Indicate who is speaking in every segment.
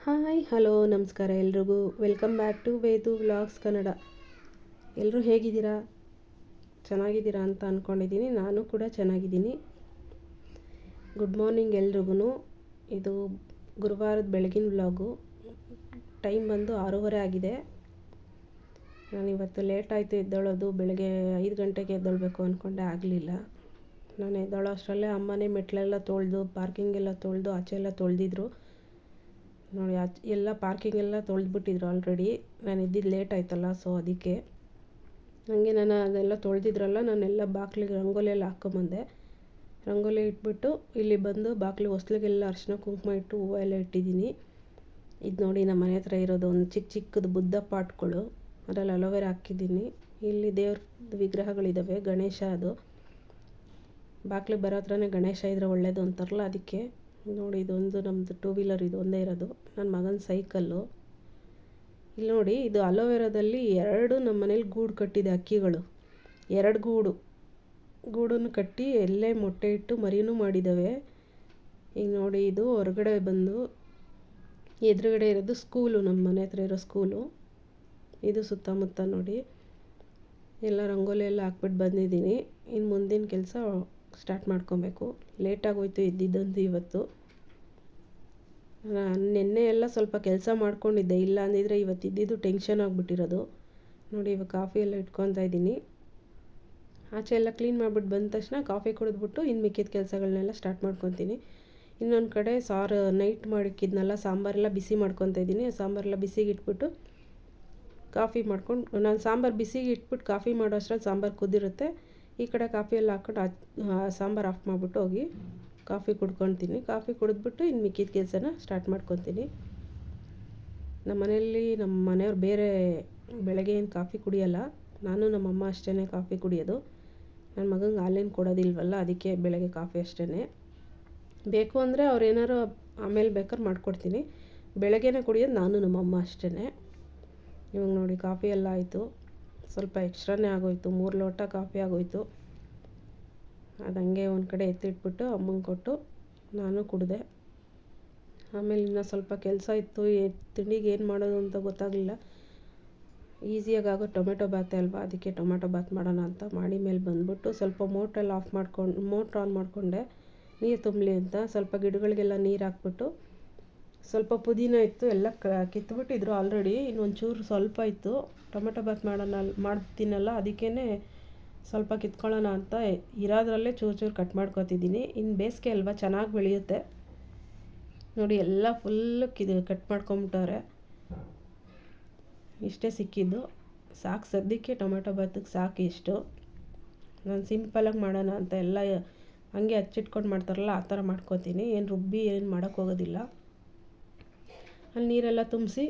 Speaker 1: Hi hello ನಮಸ್ಕಾರ ಎಲ್ರಿಗೂ. Welcome back to Vedu vlogs Kannada. ಎಲ್ಲರೂ ಹೇಗಿದ್ದೀರಾ? ಚೆನ್ನಾಗಿದ್ದೀರಾ ಅಂತ ಅಂದ್ಕೊಂಡಿದ್ದೀನಿ. ನಾನು ಕೂಡ ಚೆನ್ನಾಗಿದ್ದೀನಿ. ಗುಡ್ ಮಾರ್ನಿಂಗ್ ಎಲ್ರಿಗೂ. ಇದು ಗುರುವಾರದ ಬೆಳಗಿನ ವ್ಲಾಗು. ಟೈಮ್ ಬಂದು 6:30 ಆಗಿದೆ. ನಾನಿವತ್ತು ಲೇಟ್ ಆಯಿತು ಎದ್ದೇಳೋದು. ಬೆಳಗ್ಗೆ 5 ಗಂಟೆಗೆ ಎದ್ದೇಳಬೇಕು ಅಂದ್ಕೊಂಡೆ, ಆಗಲಿಲ್ಲ. ನಾನು ಎದ್ದೇಳೋ ಅಷ್ಟರಲ್ಲೇ ಅಮ್ಮನೇ ಮೆಟ್ಲೆಲ್ಲ ತೊಳೆದು, ಪಾರ್ಕಿಂಗೆಲ್ಲ ತೊಳೆದು, ಆಚೆ ಎಲ್ಲ ತೊಳೆದಿದ್ರು ನೋಡಿ. ಎಲ್ಲ ಪಾರ್ಕಿಂಗೆಲ್ಲ ತೊಳೆದ್ಬಿಟ್ಟಿದ್ರು ಆಲ್ರೆಡಿ. ನಾನು ಇದ್ದಿದ್ದು ಲೇಟ್ ಆಯ್ತಲ್ಲ, ಸೊ ಅದಕ್ಕೆ ಹಾಗೆ ನಾನು ಅದೆಲ್ಲ ತೊಳೆದಿದ್ರಲ್ಲ, ನಾನೆಲ್ಲ ಬಾಗಿಲಿಗೆ ರಂಗೋಲಿ ಎಲ್ಲ ಹಾಕ್ಕೊಂಬಂದೆ. ರಂಗೋಲಿ ಇಟ್ಬಿಟ್ಟು ಇಲ್ಲಿ ಬಂದು ಬಾಗಿಲು ಹೊಸ್ಲಿಗೆಲ್ಲ ಅರಿಶಿನ ಕುಂಕುಮ ಇಟ್ಟು ಹೂವು ಎಲ್ಲ ಇಟ್ಟಿದ್ದೀನಿ. ಇದು ನೋಡಿ ನಮ್ಮ ಮನೆ ಹತ್ರ ಇರೋದು ಒಂದು ಚಿಕ್ಕದು ಬುದ್ಧ ಪಾಟ್ಗಳು, ಅದರಲ್ಲಿ ಅಲೋವೆರಾ ಹಾಕಿದ್ದೀನಿ. ಇಲ್ಲಿ ದೇವ್ರದ್ದು ವಿಗ್ರಹಗಳಿದ್ದಾವೆ. ಗಣೇಶ ಅದು ಬಾಗಿಲಿಗೆ ಬರೋ ಹತ್ರನೇ ಗಣೇಶ ಇದ್ರೆ ಒಳ್ಳೇದು ಅಂತಾರಲ್ಲ, ಅದಕ್ಕೆ ನೋಡಿ. ಇದೊಂದು ನಮ್ಮದು 2 ವೀಲರ್ ಇದು ಒಂದೇ ಇರೋದು, ನನ್ನ ಮಗನ ಸೈಕಲ್ಲು. ಇಲ್ಲಿ ನೋಡಿ, ಇದು ಅಲೋವೆರಾದಲ್ಲಿ 2 ನಮ್ಮ ಮನೇಲಿ ಗೂಡು ಕಟ್ಟಿದೆ ಅಕ್ಕಿಗಳು. 2 ಗೂಡನ್ನು ಕಟ್ಟಿ ಎಲ್ಲೇ ಮೊಟ್ಟೆ ಇಟ್ಟು ಮರಿನೂ ಮಾಡಿದ್ದಾವೆ. ಈಗ ನೋಡಿ, ಇದು ಹೊರಗಡೆ ಬಂದು ಎದುರುಗಡೆ ಇರೋದು ಸ್ಕೂಲು, ನಮ್ಮ ಮನೆ ಹತ್ರ ಇರೋ ಸ್ಕೂಲು. ಇದು ಸುತ್ತಮುತ್ತ ನೋಡಿ ಎಲ್ಲ ರಂಗೋಲಿ ಎಲ್ಲ ಹಾಕ್ಬಿಟ್ಟು ಬಂದಿದ್ದೀನಿ. ಇನ್ನು ಮುಂದಿನ ಕೆಲಸ ಸ್ಟಾರ್ಟ್ ಮಾಡ್ಕೊಬೇಕು. ಲೇಟಾಗೋಯ್ತು ಇದ್ದಿದ್ದಂದು ಇವತ್ತು. ನಿನ್ನೆ ಎಲ್ಲ ಸ್ವಲ್ಪ ಕೆಲಸ ಮಾಡ್ಕೊಂಡಿದ್ದೆ, ಇಲ್ಲ ಅಂದಿದ್ರೆ ಇವತ್ತು ಇದ್ದಿದ್ದು ಟೆನ್ಷನ್ ಆಗಿಬಿಟ್ಟಿರೋದು ನೋಡಿ. ಇವಾಗ ಕಾಫಿ ಎಲ್ಲ ಇಟ್ಕೊತಾ ಇದ್ದೀನಿ. ಆಚೆ ಎಲ್ಲ ಕ್ಲೀನ್ ಮಾಡಿಬಿಟ್ಟು ಬಂದ ತಕ್ಷಣ ಕಾಫಿ ಕುಡಿದ್ಬಿಟ್ಟು ಇನ್ನು ಮಿಕ್ಕಿದ ಕೆಲಸಗಳನ್ನೆಲ್ಲ ಸ್ಟಾರ್ಟ್ ಮಾಡ್ಕೊತೀನಿ. ಇನ್ನೊಂದು ಕಡೆ ಸಾರು ನೈಟ್ ಮಾಡಿಕ್ಕಿದ್ನಲ್ಲ, ಸಾಂಬಾರೆಲ್ಲ ಬಿಸಿ ಮಾಡ್ಕೊತಾ ಇದ್ದೀನಿ. ಸಾಂಬಾರೆಲ್ಲ ಬಿಸಿಗೆ ಇಟ್ಬಿಟ್ಟು ಕಾಫಿ ಮಾಡ್ಕೊಂಡು, ನಾನು ಸಾಂಬಾರು ಬಿಸಿಗೆ ಇಟ್ಬಿಟ್ಟು ಕಾಫಿ ಮಾಡೋ ಅಷ್ಟರಲ್ಲಿ ಸಾಂಬಾರು ಕುದ್ದಿರುತ್ತೆ. ಈ ಕಡೆ ಕಾಫಿ ಎಲ್ಲ ಹಾಕ್ಕೊಂಡು ಸಾಂಬಾರು ಆಫ್ ಮಾಡಿಬಿಟ್ಟು ಹೋಗಿ ಕಾಫಿ ಕುಡ್ಕೊತೀನಿ. ಕಾಫಿ ಕುಡಿದ್ಬಿಟ್ಟು ಇನ್ನು ಮಿಕ್ಕಿದ ಕೆಲಸನ ಸ್ಟಾರ್ಟ್ ಮಾಡ್ಕೊತೀನಿ. ನಮ್ಮ ಮನೆಯವ್ರು ಬೇರೆ ಬೆಳಗ್ಗೆ ಏನು ಕಾಫಿ ಕುಡಿಯೋಲ್ಲ. ನಾನು ನಮ್ಮಮ್ಮ ಅಷ್ಟೇ ಕಾಫಿ ಕುಡಿಯೋದು. ನನ್ನ ಮಗಂಗೆ ಹಾಲೇನು ಕೊಡೋದಿಲ್ವಲ್ಲ, ಅದಕ್ಕೆ ಬೆಳಗ್ಗೆ ಕಾಫಿ ಅಷ್ಟೇ. ಬೇಕು ಅಂದರೆ ಅವ್ರು ಏನಾರು ಆಮೇಲೆ ಬೇಕಾದ್ರೆ ಮಾಡ್ಕೊಡ್ತೀನಿ. ಬೆಳಗ್ಗೆನೇ ಕುಡಿಯೋದು ನಾನು ನಮ್ಮಮ್ಮ ಅಷ್ಟೇ. ಇವಾಗ ನೋಡಿ ಕಾಫಿ ಎಲ್ಲ ಆಯಿತು. ಸ್ವಲ್ಪ ಎಕ್ಸ್ಟ್ರಾನೇ ಆಗೋಯ್ತು, 3 ಲೋಟ ಕಾಫಿ ಆಗೋಯ್ತು. ಅದು ಹಂಗೆ ಒಂದು ಕಡೆ ಎತ್ತಿಟ್ಬಿಟ್ಟು ಅಮ್ಮಂಗೆ ಕೊಟ್ಟು ನಾನು ಕುಡಿದೆ. ಆಮೇಲೆ ಇನ್ನೂ ಸ್ವಲ್ಪ ಕೆಲಸ ಇತ್ತು. ತಿಂಡಿಗೆ ಏನು ಮಾಡೋದು ಅಂತ ಗೊತ್ತಾಗಲಿಲ್ಲ. ಈಸಿಯಾಗಿ ಆಗೋ ಟೊಮೆಟೊ ಬಾತೆ ಅಲ್ವಾ, ಅದಕ್ಕೆ ಟೊಮೆಟೊ ಬಾತ್ ಮಾಡೋಣ ಅಂತ ಮಾಡಿ ಮೇಲೆ ಬಂದ್ಬಿಟ್ಟು ಸ್ವಲ್ಪ ಮೋಟ್ರ್ ಆನ್ ಮಾಡಿಕೊಂಡೆ, ನೀರು ತುಂಬಲಿ ಅಂತ. ಸ್ವಲ್ಪ ಗಿಡಗಳಿಗೆಲ್ಲ ನೀರು ಹಾಕ್ಬಿಟ್ಟು, ಸ್ವಲ್ಪ ಪುದೀನ ಇತ್ತು, ಎಲ್ಲ ಕಿತ್ಬಿಟ್ಟಿದ್ರು ಆಲ್ರೆಡಿ. ಇನ್ನೊಂಚೂರು ಸ್ವಲ್ಪ ಇತ್ತು. ಟೊಮೆಟೊ ಬಾತ್ ಮಾಡ್ತೀನಲ್ಲ, ಅದಕ್ಕೇ ಸ್ವಲ್ಪ ಕಿತ್ಕೊಳ್ಳೋಣ ಅಂತ ಇರೋದ್ರಲ್ಲೇ ಚೂರು ಕಟ್ ಮಾಡ್ಕೊತಿದ್ದೀನಿ. ಇನ್ನು ಬೇಸಿಗೆ ಅಲ್ವಾ, ಚೆನ್ನಾಗಿ ಬೆಳೆಯುತ್ತೆ ನೋಡಿ. ಎಲ್ಲ ಫುಲ್ಲು ಕಟ್ ಮಾಡ್ಕೊಂಬಿಟ್ಟವ್ರೆ. ಇಷ್ಟೇ ಸಿಕ್ಕಿದ್ದು, ಸಾಕು ಸದ್ಯಕ್ಕೆ ಟೊಮೆಟೊ ಬಾತಿಗೆ ಸಾಕು ಇಷ್ಟು. ನಾನು ಸಿಂಪಲಾಗಿ ಮಾಡೋಣ ಅಂತ ಎಲ್ಲ ಹಂಗೆ ಹಚ್ಚಿಟ್ಕೊಂಡು ಮಾಡ್ತಾರಲ್ಲ, ಆ ಥರ ಮಾಡ್ಕೊತೀನಿ. ಏನು ರುಬ್ಬಿ ಏನು ಮಾಡೋಕ್ಕೋಗೋದಿಲ್ಲ. ಅಲ್ಲಿ ನೀರೆಲ್ಲ ತುಂಬಿಸಿ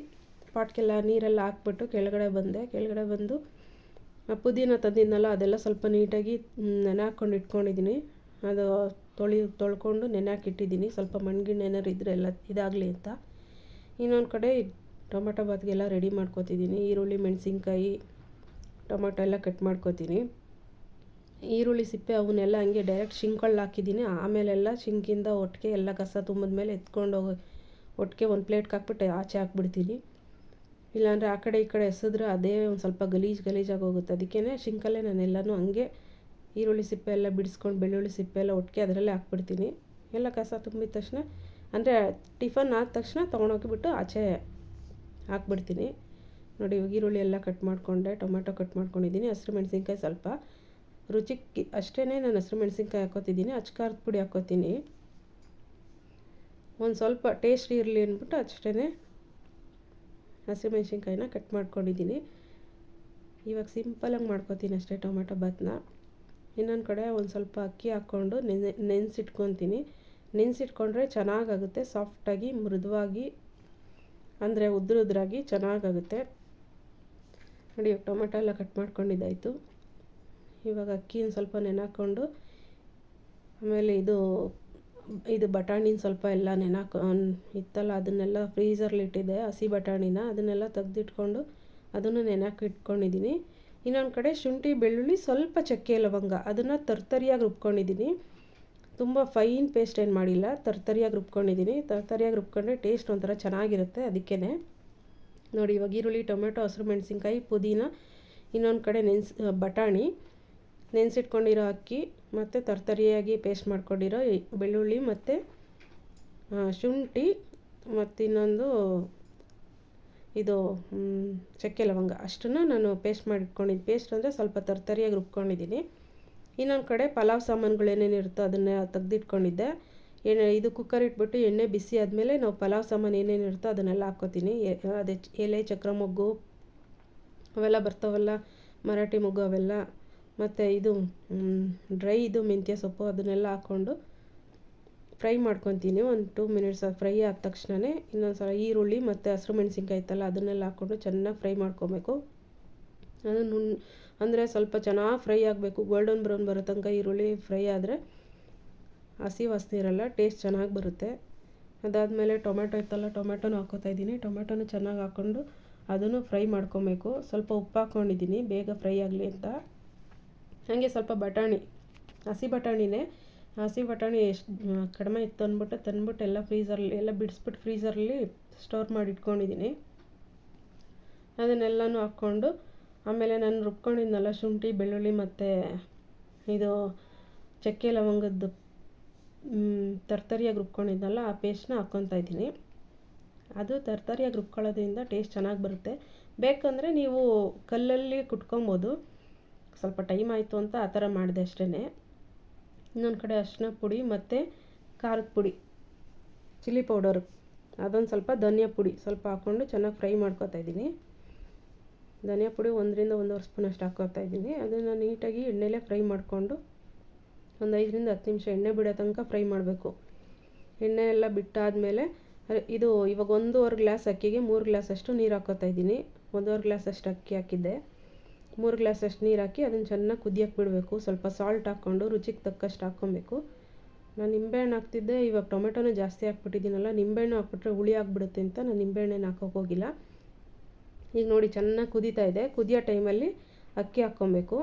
Speaker 1: ಪಾಟ್ಗೆಲ್ಲ ನೀರೆಲ್ಲ ಹಾಕ್ಬಿಟ್ಟು ಕೆಳಗಡೆ ಬಂದು ಪುದೀನ ತಂದಿದ್ನಲ್ಲ, ಅದೆಲ್ಲ ಸ್ವಲ್ಪ ನೀಟಾಗಿ ನೆನೆ ಹಾಕ್ಕೊಂಡು ಇಟ್ಕೊಂಡಿದ್ದೀನಿ. ಅದು ತೊಳ್ಕೊಂಡು ನೆನೆ ಹಾಕಿಟ್ಟಿದ್ದೀನಿ. ಸ್ವಲ್ಪ ಮಣ್ಣಿನ ಏನಾರು ಇದ್ದರೆ ಎಲ್ಲ ಇದಾಗಲಿ ಅಂತ. ಇನ್ನೊಂದು ಕಡೆ ಟೊಮೆಟೊ ಬಾತ್ಗೆಲ್ಲ ರೆಡಿ ಮಾಡ್ಕೊತಿದ್ದೀನಿ. ಈರುಳ್ಳಿ, ಮೆಣಸಿನ್ಕಾಯಿ, ಟೊಮೆಟೊ ಎಲ್ಲ ಕಟ್ ಮಾಡ್ಕೊತೀನಿ. ಈರುಳ್ಳಿ ಸಿಪ್ಪೆ ಅವನ್ನೆಲ್ಲ ಹಂಗೆ ಡೈರೆಕ್ಟ್ ಶಿಂಕಲ್ಲಿ ಹಾಕಿದ್ದೀನಿ. ಆಮೇಲೆಲ್ಲ ಶಿಂಕಿಂದ ಒಟ್ಟಿಗೆ ಎಲ್ಲ ಕಸ ತುಂಬಿದ್ಮೇಲೆ ಎತ್ಕೊಂಡು ಒಟ್ಟಿಗೆ ಒಂದು ಪ್ಲೇಟ್ಗೆ ಹಾಕ್ಬಿಟ್ಟು ಆಚೆ ಹಾಕ್ಬಿಡ್ತೀನಿ. ಇಲ್ಲಾಂದರೆ ಆ ಕಡೆ ಈ ಕಡೆ ಎಸೆದ್ರೆ ಅದೇ ಒಂದು ಸ್ವಲ್ಪ ಗಲೀಜಾಗಿ ಹೋಗುತ್ತೆ. ಅದಕ್ಕೇ ಶಿಂಕಲ್ಲೇ ನಾನೆಲ್ಲನೂ ಹಂಗೆ ಈರುಳ್ಳಿ ಸಿಪ್ಪೆ ಎಲ್ಲ ಬಿಡಿಸ್ಕೊಂಡು, ಬೆಳ್ಳುಳ್ಳಿ ಸಿಪ್ಪೆ ಎಲ್ಲ ಒಟ್ಟಿಗೆ ಅದರಲ್ಲೇ ಹಾಕ್ಬಿಡ್ತೀನಿ. ಎಲ್ಲ ಕಸ ತುಂಬಿದ ತಕ್ಷಣ, ಅಂದರೆ ಟಿಫನ್ ಆದ ತಕ್ಷಣ ತೊಗೊಂಡೋಗಿಬಿಟ್ಟು ಆಚೆ ಹಾಕ್ಬಿಡ್ತೀನಿ ನೋಡಿ. ಈರುಳ್ಳಿ ಎಲ್ಲ ಕಟ್ ಮಾಡಿಕೊಂಡೆ, ಟೊಮೆಟೊ ಕಟ್ ಮಾಡ್ಕೊಂಡಿದ್ದೀನಿ. ಹಸಿರು ಮೆಣಸಿನ್ಕಾಯಿ ಸ್ವಲ್ಪ ರುಚಿಗೆ ಅಷ್ಟೇ ನಾನು ಹಸಿರು ಮೆಣಸಿನ್ಕಾಯಿ ಹಾಕ್ಕೊತಿದ್ದೀನಿ. ಅಚ್ಕಾರದ ಪುಡಿ ಹಾಕ್ಕೊತೀನಿ, ಒಂದು ಸ್ವಲ್ಪ ಟೇಸ್ಟ್ ಇರಲಿ ಅಂದ್ಬಿಟ್ಟು ಅಷ್ಟೇ ಹಸಿರು ಮೆಣಸಿನ್ಕಾಯಿನ ಕಟ್ ಮಾಡ್ಕೊಂಡಿದ್ದೀನಿ. ಇವಾಗ ಸಿಂಪಲಾಗಿ ಮಾಡ್ಕೊತೀನಿ ಅಷ್ಟೇ ಟೊಮೆಟೊ ಬಾತನ್ನ. ಇನ್ನೊಂದು ಕಡೆ ಒಂದು ಸ್ವಲ್ಪ ಅಕ್ಕಿ ಹಾಕ್ಕೊಂಡು ನೆನೆಸಿಟ್ಕೊತೀನಿ. ನೆನೆಸಿಟ್ಕೊಂಡ್ರೆ ಚೆನ್ನಾಗಾಗುತ್ತೆ, ಸಾಫ್ಟಾಗಿ ಮೃದುವಾಗಿ, ಅಂದರೆ ಉದ್ರಾಗಿ ಚೆನ್ನಾಗಾಗುತ್ತೆ ನೋಡಿ. ಟೊಮೆಟೊ ಎಲ್ಲ ಕಟ್ ಮಾಡ್ಕೊಂಡಿದ್ದಾಯಿತು. ಇವಾಗ ಅಕ್ಕಿನ ಸ್ವಲ್ಪ ನೆನೆ ಆಮೇಲೆ ಇದು ಬಟಾಣಿನ ಸ್ವಲ್ಪ ಎಲ್ಲ ಇತ್ತಲ್ಲ, ಅದನ್ನೆಲ್ಲ ಫ್ರೀಝರ್ಲಿ ಇಟ್ಟಿದ್ದೆ. ಹಸಿ ಬಟಾಣಿನ ಅದನ್ನೆಲ್ಲ ತೆಗೆದಿಟ್ಕೊಂಡು ಅದನ್ನು ನೆನೆಹಾಕಿ ಇಟ್ಕೊಂಡಿದ್ದೀನಿ. ಇನ್ನೊಂದು ಕಡೆ ಶುಂಠಿ, ಬೆಳ್ಳುಳ್ಳಿ, ಸ್ವಲ್ಪ ಚಕ್ಕೆ ಲವಂಗ ಅದನ್ನು ತರ್ತರಿಯಾಗಿ ರುಬ್ಕೊಂಡಿದ್ದೀನಿ. ತುಂಬ ಫೈನ್ ಪೇಸ್ಟ್ ಏನು ಮಾಡಿಲ್ಲ, ತರ್ತರಿಯಾಗಿ ರುಬ್ಕೊಂಡಿದ್ದೀನಿ. ತರ್ತರಿಯಾಗಿ ರುಬ್ಕೊಂಡ್ರೆ ಟೇಸ್ಟ್ ಒಂಥರ ಚೆನ್ನಾಗಿರುತ್ತೆ. ಅದಕ್ಕೇ ನೋಡಿ, ಇವಾಗ ಈರುಳ್ಳಿ, ಟೊಮೆಟೊ, ಹಸಿರು ಮೆಣಸಿನ್ಕಾಯಿ, ಪುದೀನ, ಇನ್ನೊಂದು ಕಡೆ ಬಟಾಣಿ, ನೆನೆಸಿಟ್ಕೊಂಡಿರೋ ಅಕ್ಕಿ, ಮತ್ತು ತರ್ತರಿಯಾಗಿ ಪೇಸ್ಟ್ ಮಾಡ್ಕೊಂಡಿರೋ ಬೆಳ್ಳುಳ್ಳಿ ಮತ್ತು ಶುಂಠಿ, ಮತ್ತು ಇನ್ನೊಂದು ಇದು ಚಕ್ಕೆ ಲವಂಗ, ಅಷ್ಟನ್ನು ನಾನು ಪೇಸ್ಟ್ ಮಾಡಿಟ್ಕೊಂಡಿದ್ದೀನಿ. ಪೇಸ್ಟ್ ಅಂದರೆ ಸ್ವಲ್ಪ ತರ್ತರಿಯಾಗಿ ರುಬ್ಕೊಂಡಿದ್ದೀನಿ. ಇನ್ನೊಂದು ಕಡೆ ಪಲಾವ್ ಸಾಮಾನುಗಳು ಏನೇನಿರುತ್ತೋ ಅದನ್ನು ತೆಗೆದಿಟ್ಕೊಂಡಿದ್ದೆ. ಇದು ಕುಕ್ಕರ್ ಇಟ್ಬಿಟ್ಟು ಎಣ್ಣೆ ಬಿಸಿ ಆದಮೇಲೆ ನಾವು ಪಲಾವ್ ಸಾಮಾನು ಏನೇನಿರುತ್ತೋ ಅದನ್ನೆಲ್ಲ ಹಾಕ್ಕೋತೀನಿ. ಅದೇ ಎಲೆ, ಚಕ್ರ ಮೊಗ್ಗು ಅವೆಲ್ಲ ಬರ್ತಾವಲ್ಲ, ಮರಾಠಿ ಮೊಗ್ಗು ಅವೆಲ್ಲ, ಮತ್ತು ಇದು ಡ್ರೈ ಮೆಂತ್ಯ ಸೊಪ್ಪು, ಅದನ್ನೆಲ್ಲ ಹಾಕ್ಕೊಂಡು ಫ್ರೈ ಮಾಡ್ಕೊತೀನಿ. ಒಂದು 2 ಮಿನಿಟ್ಸ್ ಫ್ರೈ ಆದ ತಕ್ಷಣವೇ ಇನ್ನೊಂದು ಸಲ ಈರುಳ್ಳಿ ಮತ್ತು ಹಸಿರು ಮೆಣಸಿನ್ಕಾಯಿ ಇತ್ತಲ್ಲ ಅದನ್ನೆಲ್ಲ ಹಾಕ್ಕೊಂಡು ಚೆನ್ನಾಗಿ ಫ್ರೈ ಮಾಡ್ಕೊಬೇಕು. ಅದು ಅಂದರೆ ಸ್ವಲ್ಪ ಚೆನ್ನಾಗಿ ಫ್ರೈ ಆಗಬೇಕು, ಗೋಲ್ಡನ್ ಬ್ರೌನ್ ಬರೋ ತನಕ ಈರುಳ್ಳಿ ಫ್ರೈ ಆದರೆ ಹಸಿ ವಾಸನೆ ಇರಲ್ಲ, ಟೇಸ್ಟ್ ಚೆನ್ನಾಗಿ ಬರುತ್ತೆ. ಅದಾದಮೇಲೆ ಟೊಮೆಟೊ ಇತ್ತಲ್ಲ, ಟೊಮೆಟೊನೂ ಹಾಕ್ಕೋತಾಯಿದ್ದೀನಿ. ಟೊಮೆಟೊನೂ ಚೆನ್ನಾಗಿ ಹಾಕ್ಕೊಂಡು ಅದನ್ನು ಫ್ರೈ ಮಾಡ್ಕೊಬೇಕು. ಸ್ವಲ್ಪ ಉಪ್ಪು ಹಾಕ್ಕೊಂಡಿದ್ದೀನಿ ಬೇಗ ಫ್ರೈ ಆಗಲಿ ಅಂತ. ಹಾಗೆ ಸ್ವಲ್ಪ ಬಟಾಣಿ, ಹಸಿ ಬಟಾಣಿ ಎಷ್ಟು ಕಡಿಮೆ ಇತ್ತು ತಂದ್ಬಿಟ್ಟು ಎಲ್ಲ ಫ್ರೀಝರಲ್ಲಿ ಎಲ್ಲ ಬಿಡಿಸ್ಬಿಟ್ಟು ಫ್ರೀಝರಲ್ಲಿ ಸ್ಟೋರ್ ಮಾಡಿ ಇಟ್ಕೊಂಡಿದ್ದೀನಿ. ಅದನ್ನೆಲ್ಲನೂ ಹಾಕ್ಕೊಂಡು ಆಮೇಲೆ ನಾನು ರುಬ್ಕೊಂಡಿದ್ನಲ್ಲ ಶುಂಠಿ, ಬೆಳ್ಳುಳ್ಳಿ ಮತ್ತು ಇದು ಚಕ್ಕೆ ಲವಂಗದ್ದು ತರ್ತರಿಯಾಗಿ ರುಬ್ಕೊಂಡಿದ್ನಲ್ಲ ಆ ಪೇಸ್ಟ್ನ ಹಾಕ್ಕೊತಾ ಇದ್ದೀನಿ. ಅದು ತರ್ತರಿಯಾಗಿ ರುಬ್ಕೊಳ್ಳೋದ್ರಿಂದ ಟೇಸ್ಟ್ ಚೆನ್ನಾಗಿ ಬರುತ್ತೆ. ಬೇಕಂದರೆ ನೀವು ಕಲ್ಲಲ್ಲಿ ಕುಟ್ಕೊಬೋದು. ಸ್ವಲ್ಪ ಟೈಮ್ ಆಯಿತು ಅಂತ ಆ ಥರ ಮಾಡಿದೆ ಅಷ್ಟೇ. ಇನ್ನೊಂದು ಕಡೆ ಅರಿಶಿನ ಪುಡಿ ಮತ್ತು ಖಾರದ ಪುಡಿ, ಚಿಲ್ಲಿ ಪೌಡರು, ಅದೊಂದು ಸ್ವಲ್ಪ ಧನಿಯಾ ಪುಡಿ ಸ್ವಲ್ಪ ಹಾಕ್ಕೊಂಡು ಚೆನ್ನಾಗಿ ಫ್ರೈ ಮಾಡ್ಕೊತಾ ಇದ್ದೀನಿ. ಧನಿಯಾ ಪುಡಿ 1 ರಿಂದ 1.5 ಸ್ಪೂನ್ ಅಷ್ಟು ಹಾಕ್ಕೊತಾ ಇದ್ದೀನಿ. ಅದನ್ನು ನೀಟಾಗಿ ಎಣ್ಣೆಲೇ ಫ್ರೈ ಮಾಡಿಕೊಂಡು ಒಂದು 5 ರಿಂದ 10 ನಿಮಿಷ ಎಣ್ಣೆ ಬಿಡೋ ತನಕ ಫ್ರೈ ಮಾಡಬೇಕು. ಎಣ್ಣೆ ಎಲ್ಲ ಬಿಟ್ಟಾದಮೇಲೆ ಇದು ಇವಾಗ 1.5 ಗ್ಲಾಸ್ ಅಕ್ಕಿಗೆ 3 ಗ್ಲಾಸ್ ಅಷ್ಟು ನೀರು ಹಾಕ್ಕೊತಾ ಇದ್ದೀನಿ. 1.5 ಗ್ಲಾಸ್ ಅಷ್ಟು ಅಕ್ಕಿ ಹಾಕಿದ್ದೆ, 3 ಗ್ಲಾಸ್ ಅಷ್ಟು ನೀರು ಹಾಕಿ ಅದನ್ನು ಚೆನ್ನಾಗಿ ಕುದಿಯೋಕ್ಕೆ ಬಿಡಬೇಕು. ಸ್ವಲ್ಪ ಸಾಲ್ಟ್ ಹಾಕ್ಕೊಂಡು ರುಚಿಗೆ ತಕ್ಕಷ್ಟು ಹಾಕ್ಕೊಬೇಕು. ನಾನು ನಿಂಬೆಹಣ್ಣು ಹಾಕ್ತಿದ್ದೆ, ಇವಾಗ ಟೊಮೆಟೊನೂ ಜಾಸ್ತಿ ಹಾಕ್ಬಿಟ್ಟಿದ್ದೀನಲ್ಲ, ನಿಂಬೆಹಣ್ಣು ಹಾಕ್ಬಿಟ್ರೆ ಹುಳಿ ಆಗಿಬಿಡುತ್ತೆ ಅಂತ ನಾನು ನಿಂಬೆಹಣ್ಣೇನು ಹಾಕೋಕೆ ಹೋಗಿಲ್ಲ. ಈಗ ನೋಡಿ ಚೆನ್ನಾಗಿ ಕುದೀತಾ ಇದೆ. ಕುದಿಯೋ ಟೈಮಲ್ಲಿ ಅಕ್ಕಿ ಹಾಕ್ಕೊಬೇಕು.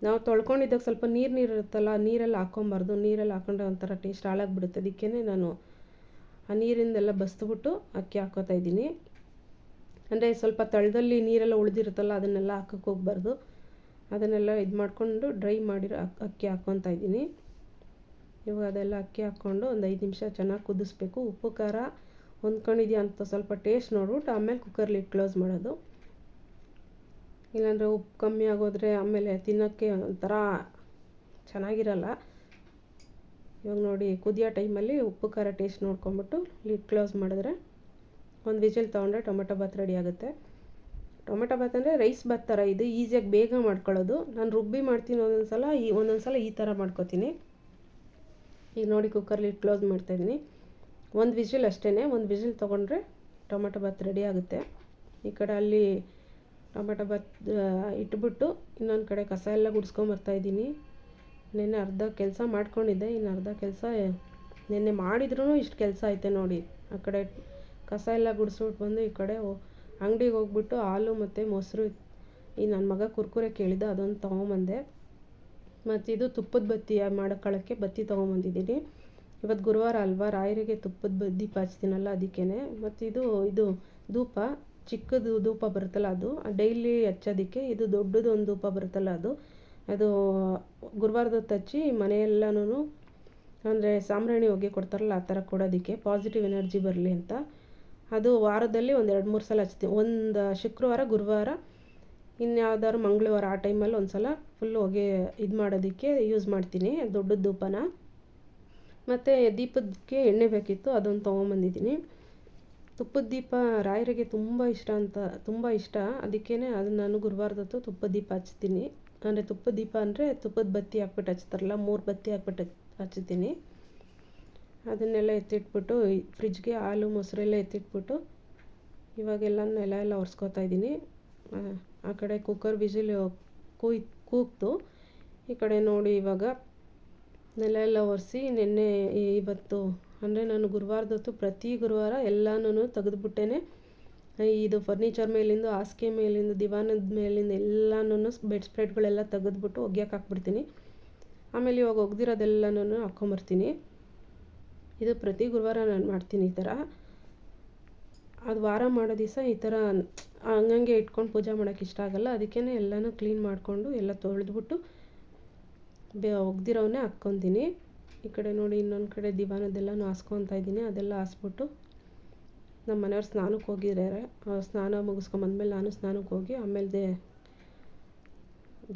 Speaker 1: ನಾವು ತೊಳ್ಕೊಂಡಿದ್ದಾಗ ಸ್ವಲ್ಪ ನೀರು ಇರುತ್ತಲ್ಲ, ನೀರೆಲ್ಲ ಹಾಕ್ಕೊಬಾರ್ದು. ನೀರೆಲ್ಲ ಹಾಕೊಂಡ್ರೆ ಒಂಥರ ಟೇಸ್ಟ್ ಹಾಳಾಗಿಬಿಡುತ್ತೆ. ಅದಕ್ಕೇ ನಾನು ಆ ನೀರಿಂದೆಲ್ಲ ಬಸ್ದುಬಿಟ್ಟು ಅಕ್ಕಿ ಹಾಕ್ಕೋತಾ ಇದ್ದೀನಿ. ಅಂದರೆ ಸ್ವಲ್ಪ ತಳದಲ್ಲಿ ನೀರೆಲ್ಲ ಉಳಿದಿರುತ್ತಲ್ಲ ಅದನ್ನೆಲ್ಲ ಹಾಕೋಕ್ಕೆ ಹೋಗ್ಬಾರ್ದು. ಅದನ್ನೆಲ್ಲ ಇದು ಮಾಡಿಕೊಂಡು ಡ್ರೈ ಮಾಡಿರೋ ಅಕ್ಕಿ ಹಾಕ್ಕೊತಾ ಇದ್ದೀನಿ. ಇವಾಗ ಅದೆಲ್ಲ ಅಕ್ಕಿ ಹಾಕ್ಕೊಂಡು ಒಂದು 5 ನಿಮಿಷ ಚೆನ್ನಾಗಿ ಕುದಿಸ್ಬೇಕು. ಉಪ್ಪು ಖಾರ ಹೊಂದ್ಕೊಂಡಿದೆಯಾ ಅಂತ ಸ್ವಲ್ಪ ಟೇಸ್ಟ್ ನೋಡ್ಬಿಟ್ಟು ಆಮೇಲೆ ಕುಕ್ಕರ್ಲಿ ಕ್ಲೋಸ್ ಮಾಡೋದು. ಇಲ್ಲಾಂದರೆ ಉಪ್ಪು ಕಮ್ಮಿ ಆಗೋದ್ರೆ ಆಮೇಲೆ ತಿನ್ನೋಕ್ಕೆ ಒಂಥರ ಚೆನ್ನಾಗಿರಲ್ಲ. ಇವಾಗ ನೋಡಿ ಕುದಿಯೋ ಟೈಮಲ್ಲಿ ಉಪ್ಪು ಖಾರ ಟೇಸ್ಟ್ ನೋಡ್ಕೊಂಬಿಟ್ಟು ಲಿಡ್ ಕ್ಲೋಸ್ ಮಾಡಿದ್ರೆ ಒಂದು ವಿಜಿಲ್ ತೊಗೊಂಡ್ರೆ ಟೊಮೆಟೊ ಬಾತ್ ರೆಡಿ ಆಗುತ್ತೆ. ಟೊಮೆಟೊ ಬಾತ್ ಅಂದರೆ ರೈಸ್ ಬಾತ್ ಥರ ಇದು, ಈಸಿಯಾಗಿ ಬೇಗ ಮಾಡ್ಕೊಳ್ಳೋದು. ನಾನು ರುಬ್ಬಿ ಮಾಡ್ತೀನಿ ಒಂದೊಂದು ಸಲ ಈ ಥರ ಮಾಡ್ಕೊತೀನಿ. ಈಗ ನೋಡಿ ಕುಕ್ಕರ್ ಲಿಡ್ ಕ್ಲೋಸ್ ಮಾಡ್ತಾಯಿದ್ದೀನಿ. ಒಂದು ವಿಜಿಲ್ ಅಷ್ಟೇ, ಒಂದು ವಿಜಿಲ್ ತೊಗೊಂಡ್ರೆ ಟೊಮೆಟೊ ಬಾತ್ ರೆಡಿ ಆಗುತ್ತೆ. ಈ ಕಡೆ ಅಲ್ಲಿ ಟೊಮೆಟೊ ಬಾತ್ ಇಟ್ಬಿಟ್ಟು ಇನ್ನೊಂದು ಕಡೆ ಕಸ ಎಲ್ಲ ಗುಡಿಸ್ಕೊಂಬರ್ತಾಯಿದ್ದೀನಿ. ನೆನ್ನೆ ಅರ್ಧ ಕೆಲಸ ಮಾಡ್ಕೊಂಡಿದ್ದೆ, ಇನ್ನು ಅರ್ಧ ಕೆಲಸ ನೆನ್ನೆ ಮಾಡಿದ್ರೂ ಇಷ್ಟು ಕೆಲಸ ಐತೆ ನೋಡಿ. ಆ ಕಡೆ ಕಸ ಎಲ್ಲ ಗುಡಿಸ್ಬಿಟ್ಟು ಬಂದು ಈ ಕಡೆ ಅಂಗಡಿಗೆ ಹೋಗ್ಬಿಟ್ಟು ಹಾಲು ಮತ್ತು ಮೊಸರು, ಈ ನನ್ನ ಮಗ ಕುರ್ಕುರೆ ಕೇಳಿದ್ದ, ಅದೊಂದು ತೊಗೊಂಬಂದೆ. ಮತ್ತು ಇದು ತುಪ್ಪದ ಬತ್ತಿ ಮಾಡ್ಕೊಳ್ಳೋಕ್ಕೆ ಬತ್ತಿ ತೊಗೊಂಬಂದಿದ್ದೀನಿ. ಇವತ್ತು ಗುರುವಾರ ಅಲ್ವಾ, ರಾಯರಿಗೆ ತುಪ್ಪದ ದೀಪ ಹಚ್ತೀನಲ್ಲ ಅದಕ್ಕೇ. ಮತ್ತು ಇದು ಧೂಪ, ಚಿಕ್ಕದು ಧೂಪ ಬರುತ್ತಲ್ಲ ಅದು ಡೈಲಿ ಹಚ್ಚೋದಕ್ಕೆ. ಇದು ದೊಡ್ಡದು ಒಂದು ಧೂಪ ಬರುತ್ತಲ್ಲ ಅದು ಗುರುವಾರದೊತ್ತು ಹಚ್ಚಿ ಮನೆಯೆಲ್ಲನೂ ಅಂದರೆ ಸಾಂಬ್ರಾಣಿ ಹೊಗೆ ಕೊಡ್ತಾರಲ್ಲ ಆ ಥರ ಕೊಡೋದಕ್ಕೆ, ಪಾಸಿಟಿವ್ ಎನರ್ಜಿ ಬರಲಿ ಅಂತ. ಅದು ವಾರದಲ್ಲಿ ಒಂದು 2-3 ಸಲ ಹಚ್ತೀನಿ. ಒಂದು ಶುಕ್ರವಾರ, ಗುರುವಾರ, ಇನ್ಯಾವ್ದಾದ್ರು ಮಂಗಳವಾರ ಆ ಟೈಮಲ್ಲಿ ಒಂದು ಸಲ ಫುಲ್ ಹೊಗೆ ಇದು ಮಾಡೋದಕ್ಕೆ ಯೂಸ್ ಮಾಡ್ತೀನಿ ದೊಡ್ಡ ಧೂಪನ. ಮತ್ತು ದೀಪಕ್ಕೆ ಎಣ್ಣೆ ಬೇಕಿತ್ತು, ಅದೊಂದು ತೊಗೊಂಬಂದಿದ್ದೀನಿ. ತುಪ್ಪದ ದೀಪ ರಾಯರಿಗೆ ತುಂಬ ಇಷ್ಟ, ಅದಕ್ಕೇ ಅದನ್ನು ನಾನು ಗುರುವಾರದೊತ್ತು ತುಪ್ಪದ ದೀಪ ಹಚ್ತೀನಿ. ಅಂದರೆ ತುಪ್ಪದ ದೀಪ ಅಂದರೆ ತುಪ್ಪದ ಬತ್ತಿ ಹಾಕ್ಬಿಟ್ಟು ಹಚ್ತಾರಲ್ಲ, 3 ಬತ್ತಿ ಹಾಕ್ಬಿಟ್ಟು ಹಚ್ತೀನಿ. ಅದನ್ನೆಲ್ಲ ಎತ್ತಿಟ್ಬಿಟ್ಟು ಫ್ರಿಜ್ಗೆ ಹಾಲು ಮೊಸರೆಲ್ಲ ಎತ್ತಿಟ್ಬಿಟ್ಟು ಇವಾಗೆಲ್ಲ ನೆಲ ಒರೆಸ್ಕೊತಾ ಇದ್ದೀನಿ. ಆ ಕಡೆ ಕುಕ್ಕರ್ ವಿಜಿಲ್ ಕೂಗ್ತು. ಈ ಕಡೆ ನೋಡಿ ಇವಾಗ ನೆಲ ಒರೆಸಿ ನಿನ್ನೆ ಇವತ್ತು ಅಂದರೆ ನಾನು ಗುರುವಾರದೊತ್ತು ಪ್ರತಿ ಗುರುವಾರ ಎಲ್ಲನೂ ತೆಗೆದುಬಿಟ್ಟೇ ಇದು ಫರ್ನಿಚರ್ ಮೇಲಿಂದ, ಹಾಸಿಗೆ ಮೇಲಿಂದ, ದಿವಾನದ ಮೇಲಿಂದ ಎಲ್ಲನೂ ಬೆಡ್ ಸ್ಪ್ರೆಡ್ಗಳೆಲ್ಲ ತೆಗೆದ್ಬಿಟ್ಟು ಒಗ್ಯಕ್ಕೆ ಹಾಕ್ಬಿಡ್ತೀನಿ. ಆಮೇಲೆ ಇವಾಗ ಒಗ್ದಿರೋದೆಲ್ಲನೂ ಹಾಕ್ಕೊಂಬರ್ತೀನಿ. ಇದು ಪ್ರತಿ ಗುರುವಾರ ನಾನು ಮಾಡ್ತೀನಿ ಈ ಥರ. ಅದು ವಾರ ಮಾಡೋ ದಿವಸ ಈ ಥರ ಹಂಗಂಗೆ ಇಟ್ಕೊಂಡು ಪೂಜೆ ಮಾಡೋಕ್ಕೆ ಇಷ್ಟ ಆಗಲ್ಲ. ಅದಕ್ಕೇ ಎಲ್ಲನೂ ಕ್ಲೀನ್ ಮಾಡಿಕೊಂಡು ಎಲ್ಲ ತೊಳೆದ್ಬಿಟ್ಟು ಒಗ್ದಿರೋವನ್ನೇ ಹಾಕ್ಕೊತೀನಿ. ಈ ಕಡೆ ನೋಡಿ ಇನ್ನೊಂದು ಕಡೆ ದಿವಾನದೆಲ್ಲನೂ ಹಾಸ್ಕೊತಾ ಇದ್ದೀನಿ. ಅದೆಲ್ಲ ಹಾಸ್ಬಿಟ್ಟು ನಮ್ಮ ಮನೆಯವ್ರು ಸ್ನಾನಕ್ಕೆ ಹೋಗಿದ್ದಾರೆ. ಸ್ನಾನ ಮುಗಿಸ್ಕೊಂಬಂದ್ಮೇಲೆ ನಾನು ಸ್ನಾನಕ್ಕೆ ಹೋಗಿ ಆಮೇಲೆ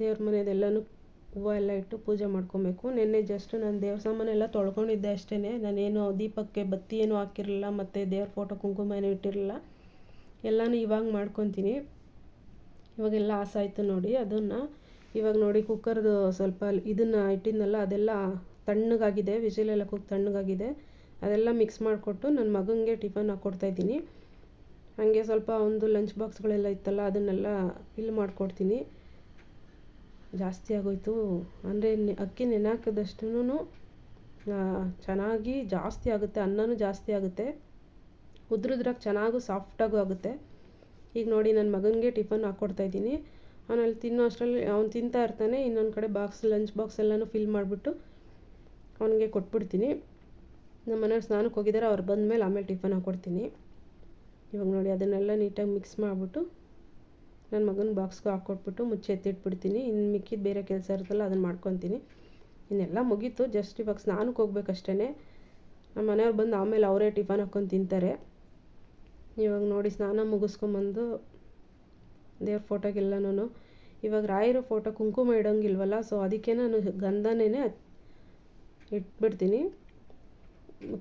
Speaker 1: ದೇವ್ರ ಮನೆಯದೆಲ್ಲನೂ ಹೂವು ಎಲ್ಲ ಇಟ್ಟು ಪೂಜೆ ಮಾಡ್ಕೊಬೇಕು. ನಿನ್ನೆ ಜಸ್ಟ್ ನಾನು ದೇವ್ರ ಸಾಮಾನೆಲ್ಲ ತೊಳ್ಕೊಂಡಿದ್ದೆ ಅಷ್ಟೇ. ನಾನೇನು ದೀಪಕ್ಕೆ ಬತ್ತಿ ಏನೂ ಹಾಕಿರಲಿಲ್ಲ ಮತ್ತು ದೇವ್ರ ಫೋಟೋ ಕುಂಕುಮ ಏನೂ ಇಟ್ಟಿರಲಿಲ್ಲ. ಎಲ್ಲನೂ ಇವಾಗ ಮಾಡ್ಕೊತೀನಿ. ಇವಾಗೆಲ್ಲ ಆಸಾಯಿತು ನೋಡಿ. ಅದನ್ನು ಇವಾಗ ನೋಡಿ ಕುಕ್ಕರ್ದು ಸ್ವಲ್ಪ ಇದನ್ನು ಇಟ್ಟಿದ್ನಲ್ಲ ಅದೆಲ್ಲ ತಣ್ಣಗಾಗಿದೆ, ವಿಜಿಲೆಲ್ಲ ಕುಕ್ ತಣ್ಣಗಾಗಿದೆ. ಅದೆಲ್ಲ ಮಿಕ್ಸ್ ಮಾಡಿಕೊಟ್ಟು ನನ್ನ ಮಗನಿಗೆ ಟಿಫನ್ ಹಾಕ್ಕೊಡ್ತಾಯಿದ್ದೀನಿ. ಹಾಗೆ ಸ್ವಲ್ಪ ಒಂದು ಲಂಚ್ ಬಾಕ್ಸ್ಗಳೆಲ್ಲ ಇತ್ತಲ್ಲ ಅದನ್ನೆಲ್ಲ ಫಿಲ್ ಮಾಡಿಕೊಡ್ತೀನಿ. ಜಾಸ್ತಿ ಆಗೋಯ್ತು ಅಂದರೆ ಅಕ್ಕಿ ನೆನೆ ಹಾಕಿದಷ್ಟೂ ಚೆನ್ನಾಗಿ ಜಾಸ್ತಿ ಆಗುತ್ತೆ, ಅನ್ನನೂ ಜಾಸ್ತಿ ಆಗುತ್ತೆ, ಉದ್ರದ್ರಾಗ ಚೆನ್ನಾಗೂ ಸಾಫ್ಟಾಗೂ ಆಗುತ್ತೆ. ಈಗ ನೋಡಿ ನನ್ನ ಮಗನಿಗೆ ಟಿಫನ್ ಹಾಕ್ಕೊಡ್ತಾಯಿದ್ದೀನಿ. ಅವನಲ್ಲಿ ತಿನ್ನೋ ಅಷ್ಟರಲ್ಲಿ ಅವ್ನು ತಿಂತಾ ಇರ್ತಾನೆ. ಇನ್ನೊಂದು ಕಡೆ ಲಂಚ್ ಬಾಕ್ಸ್ ಎಲ್ಲನೂ ಫಿಲ್ ಮಾಡಿಬಿಟ್ಟು ಅವನಿಗೆ ಕೊಟ್ಬಿಡ್ತೀನಿ. ನಮ್ಮ ಮನೆಯವ್ರು ಸ್ನಾನಕ್ಕೆ ಹೋಗಿದ್ದಾರೆ, ಅವ್ರು ಬಂದಮೇಲೆ ಆಮೇಲೆ ಟಿಫನ್ ಹಾಕ್ಕೊಡ್ತೀನಿ. ಇವಾಗ ನೋಡಿ ಅದನ್ನೆಲ್ಲ ನೀಟಾಗಿ ಮಿಕ್ಸ್ ಮಾಡಿಬಿಟ್ಟು ನನ್ನ ಮಗನ ಬಾಕ್ಸ್ಗೆ ಹಾಕ್ಕೊಟ್ಬಿಟ್ಟು ಮುಚ್ಚಿ ಎತ್ತಿಟ್ಬಿಡ್ತೀನಿ. ಇನ್ನು ಮಿಕ್ಕಿದ ಬೇರೆ ಕೆಲಸ ಇರುತ್ತಲ್ಲ ಅದನ್ನು ಮಾಡ್ಕೊತೀನಿ. ಇನ್ನೆಲ್ಲ ಮುಗೀತು. ಜಸ್ಟ್ ಇವಾಗ ಸ್ನಾನಕ್ಕೆ ಹೋಗ್ಬೇಕಷ್ಟೇ. ನಮ್ಮ ಮನೆಯವ್ರು ಬಂದು ಆಮೇಲೆ ಅವರೇ ಟಿಫನ್ ಹಾಕ್ಕೊಂಡು ತಿಂತಾರೆ. ಇವಾಗ ನೋಡಿ ಸ್ನಾನ ಮುಗಿಸ್ಕೊಂಬಂದು ದೇವ್ರ ಫೋಟೋಗೆಲ್ಲನೂ ಇವಾಗ ರಾಯರ ಫೋಟೋ ಕುಂಕುಮ ಇಡೋಂಗಿಲ್ವಲ್ಲ, ಸೊ ಅದಕ್ಕೆ ನಾನು ಗಂಧನೇ ಇಟ್ಬಿಡ್ತೀನಿ.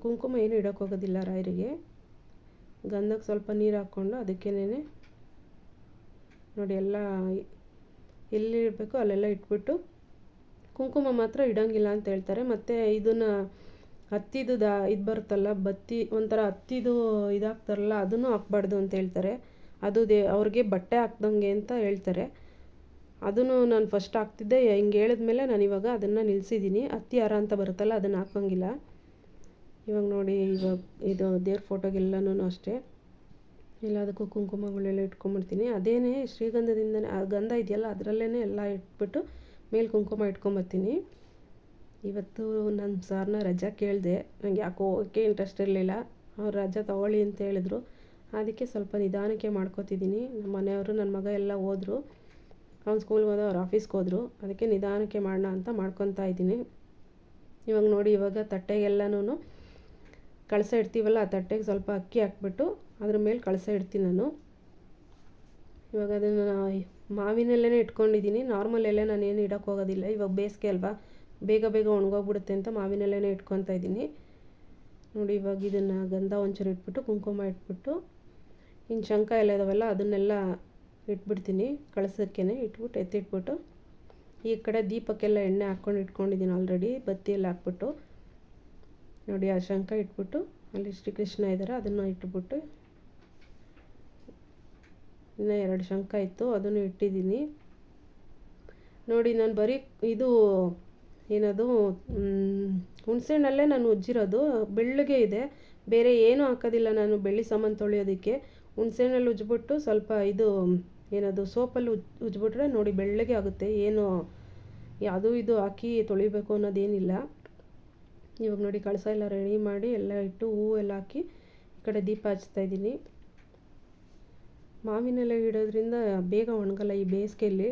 Speaker 1: ಕುಂಕುಮ ಏನು ಇಡೋಕ್ಕೋಗೋದಿಲ್ಲ ರಾಯರಿಗೆ. ಗಂಧಕ್ಕೆ ಸ್ವಲ್ಪ ನೀರು ಹಾಕ್ಕೊಂಡು ಅದಕ್ಕೇನೆ ನೋಡಿ ಎಲ್ಲ ಎಲ್ಲಿ ಇಡಬೇಕು ಅಲ್ಲೆಲ್ಲ ಇಟ್ಬಿಟ್ಟು ಕುಂಕುಮ ಮಾತ್ರ ಇಡೋಂಗಿಲ್ಲ ಅಂತ ಹೇಳ್ತಾರೆ. ಮತ್ತು ಇದನ್ನು ಹತ್ತಿದು ಇದು ಬರುತ್ತಲ್ಲ ಬತ್ತಿ ಒಂಥರ ಹತ್ತಿದು ಇದಾಗ್ತಾರಲ್ಲ ಅದನ್ನು ಹಾಕ್ಬಾರ್ದು ಅಂತ ಹೇಳ್ತಾರೆ. ಅದು ಅವ್ರಿಗೆ ಬಟ್ಟೆ ಹಾಕ್ದಂಗೆ ಅಂತ ಹೇಳ್ತಾರೆ. ಅದನ್ನು ನಾನು ಫಸ್ಟ್ ಹಾಕ್ತಿದ್ದೆ. ಹಿಂಗೆ ಹೇಳಿದ್ಮೇಲೆ ನಾನು ಇವಾಗ ಅದನ್ನು ನಿಲ್ಲಿಸಿದ್ದೀನಿ. ಹತ್ತಿ ಹಾರ ಅಂತ ಬರುತ್ತಲ್ಲ ಅದನ್ನು ಹಾಕೋಂಗಿಲ್ಲ. ಇವಾಗ ನೋಡಿ ಇವಾಗ ಇದು ದೇವ್ರ ಫೋಟೋಗೆಲ್ಲನೂ ಅಷ್ಟೇ ಎಲ್ಲದಕ್ಕೂ ಕುಂಕುಮಗಳೆಲ್ಲ ಇಟ್ಕೊಂಬಿಡ್ತೀನಿ. ಅದೇನೇ ಶ್ರೀಗಂಧದಿಂದನೇ ಆ ಗಂಧ ಇದೆಯಲ್ಲ ಅದರಲ್ಲೇ ಎಲ್ಲ ಇಟ್ಬಿಟ್ಟು ಮೇಲೆ ಕುಂಕುಮ ಇಟ್ಕೊಂಬರ್ತೀನಿ. ಇವತ್ತು ನನ್ನ ಸಾರನ್ನ ರಜಾ ಕೇಳಿದೆ. ನಂಗೆ ಯಾಕೋ ಓಕೆ ಇಂಟ್ರೆಸ್ಟ್ ಇರಲಿಲ್ಲ. ಅವ್ರು ರಜಾ ತೊಗೊಳ್ಳಿ ಅಂತ ಹೇಳಿದ್ರು. ಅದಕ್ಕೆ ಸ್ವಲ್ಪ ನಿಧಾನಕ್ಕೆ ಮಾಡ್ಕೊತಿದ್ದೀನಿ. ನಮ್ಮ ಮನೆಯವರು ನನ್ನ ಮಗ ಎಲ್ಲ ಹೋದರು. ಅವ್ನು ಸ್ಕೂಲ್ಗೆ ಹೋದ, ಅವ್ರು ಆಫೀಸ್ಗೆ ಹೋದರು. ಅದಕ್ಕೆ ನಿಧಾನಕ್ಕೆ ಮಾಡೋಣ ಅಂತ ಮಾಡ್ಕೊತಾ ಇದ್ದೀನಿ. ಇವಾಗ ನೋಡಿ ಇವಾಗ ತಟ್ಟೆಗೆಲ್ಲನೂ ಕಳಸ ಇಡ್ತೀವಲ್ಲ ಆ ತಟ್ಟೆಗೆ ಸ್ವಲ್ಪ ಅಕ್ಕಿ ಹಾಕ್ಬಿಟ್ಟು ಅದ್ರ ಮೇಲೆ ಕಳಸ ಇಡ್ತೀನಿ ನಾನು. ಇವಾಗ ಅದನ್ನು ಮಾವಿನ ಎಲೆನೇ ಇಟ್ಕೊಂಡಿದ್ದೀನಿ. ನಾರ್ಮಲ್ ಎಲೆ ನಾನೇನು ಇಡೋಕ್ಕೆ ಹೋಗೋದಿಲ್ಲ. ಇವಾಗ ಬೇಸಿಗೆ ಅಲ್ವಾ, ಬೇಗ ಬೇಗ ಒಣಗೋಗ್ಬಿಡುತ್ತೆ ಅಂತ ಮಾವಿನ ಎಲೆನೇ ಇಟ್ಕೊತಾ ಇದ್ದೀನಿ. ನೋಡಿ ಇವಾಗ ಇದನ್ನು ಗಂಧ ಒಂಚೂರು ಇಟ್ಬಿಟ್ಟು ಕುಂಕುಮ ಇಟ್ಬಿಟ್ಟು ಇನ್ನು ಶಂಖ ಎಲ್ಲ ಇದಾವಲ್ಲ ಅದನ್ನೆಲ್ಲ ಇಟ್ಬಿಡ್ತೀನಿ. ಕಳಸಕ್ಕೇ ಇಟ್ಬಿಟ್ಟು ಎತ್ತಿಟ್ಬಿಟ್ಟು ಈ ಕಡೆ ದೀಪಕ್ಕೆಲ್ಲ ಎಣ್ಣೆ ಹಾಕ್ಕೊಂಡು ಇಟ್ಕೊಂಡಿದ್ದೀನಿ ಆಲ್ರೆಡಿ. ಬತ್ತಿ ಎಲ್ಲ ಹಾಕ್ಬಿಟ್ಟು ನೋಡಿ ಆ ಶಂಖ ಇಟ್ಬಿಟ್ಟು ಅಲ್ಲಿ ಶ್ರೀಕೃಷ್ಣ ಇದ್ದಾರೆ ಅದನ್ನು ಇಟ್ಬಿಟ್ಟು ಇನ್ನೂ 2 ಶಂಖ ಇತ್ತು ಅದನ್ನು ಇಟ್ಟಿದ್ದೀನಿ. ನೋಡಿ ನಾನು ಬರೀ ಇದು ಏನದು ಹುಣಸೆಹಣ್ಣಲ್ಲೇ ನಾನು ಉಜ್ಜಿರೋದು. ಬೆಳ್ಳಗೆ ಇದೆ, ಬೇರೆ ಏನೂ ಹಾಕೋದಿಲ್ಲ ನಾನು ಬೆಳ್ಳಿ ಸಾಮಾನು ತೊಳೆಯೋದಕ್ಕೆ. ಹುಣಸೆಹಣ್ಣಲ್ಲಿ ಉಜ್ಜಿಬಿಟ್ಟು ಸ್ವಲ್ಪ ಇದು ಏನದು ಸೋಪಲ್ಲಿ ಉಜ್ಜಿಬಿಟ್ರೆ ನೋಡಿ ಬೆಳ್ಳಗೆ ಆಗುತ್ತೆ. ಏನು ಯಾವುದೂ ಇದು ಹಾಕಿ ತೊಳಿಬೇಕು ಅನ್ನೋದೇನಿಲ್ಲ. ಇವಾಗ ನೋಡಿ ಕಳಸ ಎಲ್ಲ ರೆಡಿ ಮಾಡಿ ಎಲ್ಲ ಇಟ್ಟು ಹೂವು ಎಲ್ಲ ಹಾಕಿ ಈ ಕಡೆ ದೀಪ ಹಚ್ತಾಯಿದ್ದೀನಿ. ಮಾವಿನ ಎಲೆ ಇಡೋದ್ರಿಂದ ಬೇಗ ಒಣಗಲ್ಲ ಈ ಬೇಸಿಗೆಯಲ್ಲಿ.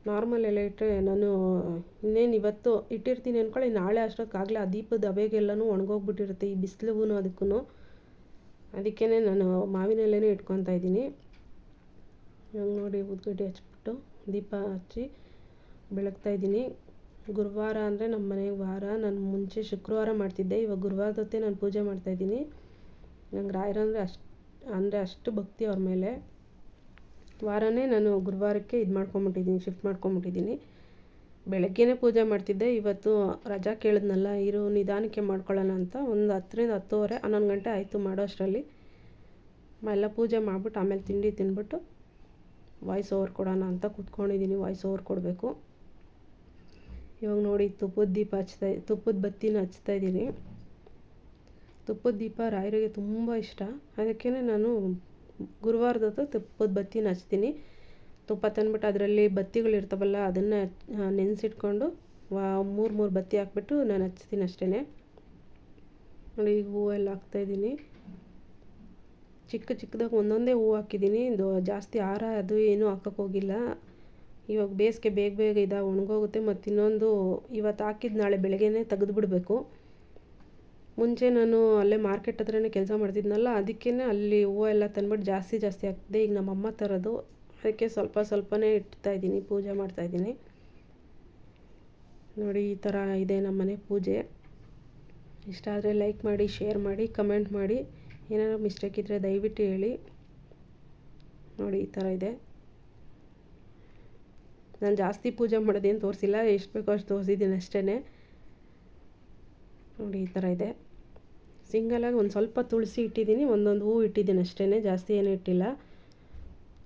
Speaker 1: ನಾರ್ಮಲ್ ಎಲೆ ಇಟ್ಟರೆ ನಾನು ಇನ್ನೇನು ಇವತ್ತು ಇಟ್ಟಿರ್ತೀನಿ ಅಂದ್ಕೊಳ್ಳಿ, ನಾಳೆ ಅಷ್ಟೊತ್ತಾಗಲೇ ಆ ದೀಪದ ಹಬೆಗೆಲ್ಲನೂ ಒಣಗೋಗ್ಬಿಟ್ಟಿರುತ್ತೆ ಈ ಬಿಸಿಲಿಗೂ ಅದಕ್ಕೂ. ಅದಕ್ಕೇ ನಾನು ಮಾವಿನ ಎಲೆನೇ ಇಟ್ಕೊತಾ ಇದ್ದೀನಿ. ಇವಾಗ ನೋಡಿ ಉದ್ಗಡ್ಡೆ ಹಚ್ಬಿಟ್ಟು ದೀಪ ಹಚ್ಚಿ ಬೆಳಗ್ತಾಯಿದ್ದೀನಿ. ಗುರುವಾರ ಅಂದರೆ ನಮ್ಮ ಮನೆಗೆ ವಾರ. ನಾನು ಮುಂಚೆ ಶುಕ್ರವಾರ ಮಾಡ್ತಿದ್ದೆ, ಇವಾಗ ಗುರುವಾರದೊತ್ತೇ ನಾನು ಪೂಜೆ ಮಾಡ್ತಾಯಿದ್ದೀನಿ. ನಂಗೆ ರಾಯರಂದರೆ ಅಷ್ಟು ಭಕ್ತಿ ಅವ್ರ ಮೇಲೆ. ವಾರನೇ ನಾನು ಗುರುವಾರಕ್ಕೆ ಇದು ಮಾಡ್ಕೊಂಬಿಟ್ಟಿದ್ದೀನಿ, ಶಿಫ್ಟ್ ಮಾಡ್ಕೊಂಬಿಟ್ಟಿದ್ದೀನಿ. ಬೆಳಗ್ಗೆನೇ ಪೂಜೆ ಮಾಡ್ತಿದ್ದೆ. ಇವತ್ತು ರಜಾ ಕೇಳಿದ್ನಲ್ಲ, ಇರು ನಿಧಾನಕ್ಕೆ ಮಾಡ್ಕೊಳ್ಳೋಣ ಅಂತ ಒಂದು 10ರಿಂದ 10:30 11 ಗಂಟೆ ಆಯಿತು ಮಾಡೋ ಅಷ್ಟರಲ್ಲಿ. ಎಲ್ಲ ಪೂಜೆ ಮಾಡಿಬಿಟ್ಟು ಆಮೇಲೆ ತಿಂಡಿ ತಿಂದ್ಬಿಟ್ಟು ವಾಯ್ಸ್ ಓವರ್ ಕೊಡೋಣ ಅಂತ ಕೂತ್ಕೊಂಡಿದ್ದೀನಿ. ವಾಯ್ಸ್ ಓವರ್ ಕೊಡಬೇಕು. ಇವಾಗ ನೋಡಿ ತುಪ್ಪದ ಬತ್ತಿನ ಹಚ್ತಾಯಿದ್ದೀನಿ. ತುಪ್ಪದ ದೀಪ ರಾಯರಿಗೆ ತುಂಬ ಇಷ್ಟ. ಅದಕ್ಕೇ ನಾನು ಗುರುವಾರದೊತ್ತು ತುಪ್ಪದ ಬತ್ತಿನ ಹಚ್ತೀನಿ. ತುಪ್ಪ ತಂದ್ಬಿಟ್ಟು ಅದರಲ್ಲಿ ಬತ್ತಿಗಳಿರ್ತಾವಲ್ಲ ಅದನ್ನು ನೆನೆಸಿಟ್ಕೊಂಡು ಮೂರು ಮೂರು ಬತ್ತಿ ಹಾಕ್ಬಿಟ್ಟು ನಾನು ಹಚ್ತೀನಿ ಅಷ್ಟೇ. ನೋಡಿ ಈಗ ಹೂವೆಲ್ಲ ಹಾಕ್ತಾಯಿದ್ದೀನಿ. ಚಿಕ್ಕ ಚಿಕ್ಕದಾಗಿ ಒಂದೊಂದೇ ಹೂವು ಹಾಕಿದ್ದೀನಿ. ಇದು ಜಾಸ್ತಿ ಹಾರ ಅದು ಏನೂ ಹಾಕೋಕ್ಕೋಗಿಲ್ಲ. ಇವಾಗ ಬೇಸಿಗೆ ಬೇಗ ಬೇಗ ಒಣಗೋಗುತ್ತೆ. ಮತ್ತು ಇನ್ನೊಂದು ಇವತ್ತು ಹಾಕಿದ್ದು ನಾಳೆ ಬೆಳಗ್ಗೆನೇ ತೆಗೆದುಬಿಡಬೇಕು. ಮುಂಚೆ ನಾನು ಅಲ್ಲೇ ಮಾರ್ಕೆಟ್ ಹತ್ರನೇ ಕೆಲಸ ಮಾಡ್ತಿದ್ನಲ್ಲ, ಅದಕ್ಕೇ ಅಲ್ಲಿ ಹೂವು ಎಲ್ಲ ತಂದ್ಬಿಟ್ಟು ಜಾಸ್ತಿ ಜಾಸ್ತಿ ಹಾಕ್ತಿದ್ದೆ. ಈಗ ನಮ್ಮಮ್ಮ ತರೋದು, ಅದಕ್ಕೆ ಸ್ವಲ್ಪ ಸ್ವಲ್ಪನೇ ಇಡ್ತಾಯಿದ್ದೀನಿ, ಪೂಜೆ ಮಾಡ್ತಾಯಿದ್ದೀನಿ. ನೋಡಿ ಈ ಥರ ಇದೆ ನಮ್ಮನೆ ಪೂಜೆ. ಇಷ್ಟ ಆದರೆ ಲೈಕ್ ಮಾಡಿ, ಶೇರ್ ಮಾಡಿ, ಕಮೆಂಟ್ ಮಾಡಿ. ಏನಾದರೂ ಮಿಸ್ಟೇಕ್ ಇದ್ದರೆ ದಯವಿಟ್ಟು ಹೇಳಿ. ನೋಡಿ ಈ ಥರ ಇದೆ. ನಾನು ಜಾಸ್ತಿ ಪೂಜೆ ಮಾಡೋದೇನು ತೋರಿಸಿಲ್ಲ, ಎಷ್ಟು ಬೇಕೋ ಅಷ್ಟು ತೋರಿಸಿದ್ದೀನಿ ಅಷ್ಟೇ. ನೋಡಿ ಈ ಥರ ಇದೆ. ಸಿಂಗಲಾಗಿ ಒಂದು ಸ್ವಲ್ಪ ತುಳಸಿ ಇಟ್ಟಿದ್ದೀನಿ, ಒಂದೊಂದು ಹೂವು ಇಟ್ಟಿದ್ದೀನಿ ಅಷ್ಟೇ, ಜಾಸ್ತಿ ಏನೂ ಇಟ್ಟಿಲ್ಲ.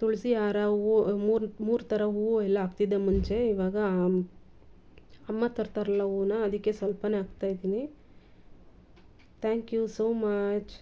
Speaker 1: ತುಳಸಿ ಹಾರ, ಹೂವು, ಮೂರು ಥರ ಹೂವು ಎಲ್ಲ ಹಾಕ್ತಿದ್ದೆ ಮುಂಚೆ. ಇವಾಗ ಅಮ್ಮ ತರ್ತಾರಲ್ಲ ಹೂವನ್ನ, ಅದಕ್ಕೆ ಸ್ವಲ್ಪನೇ ಹಾಕ್ತಾಯಿದ್ದೀನಿ. Thank you so much.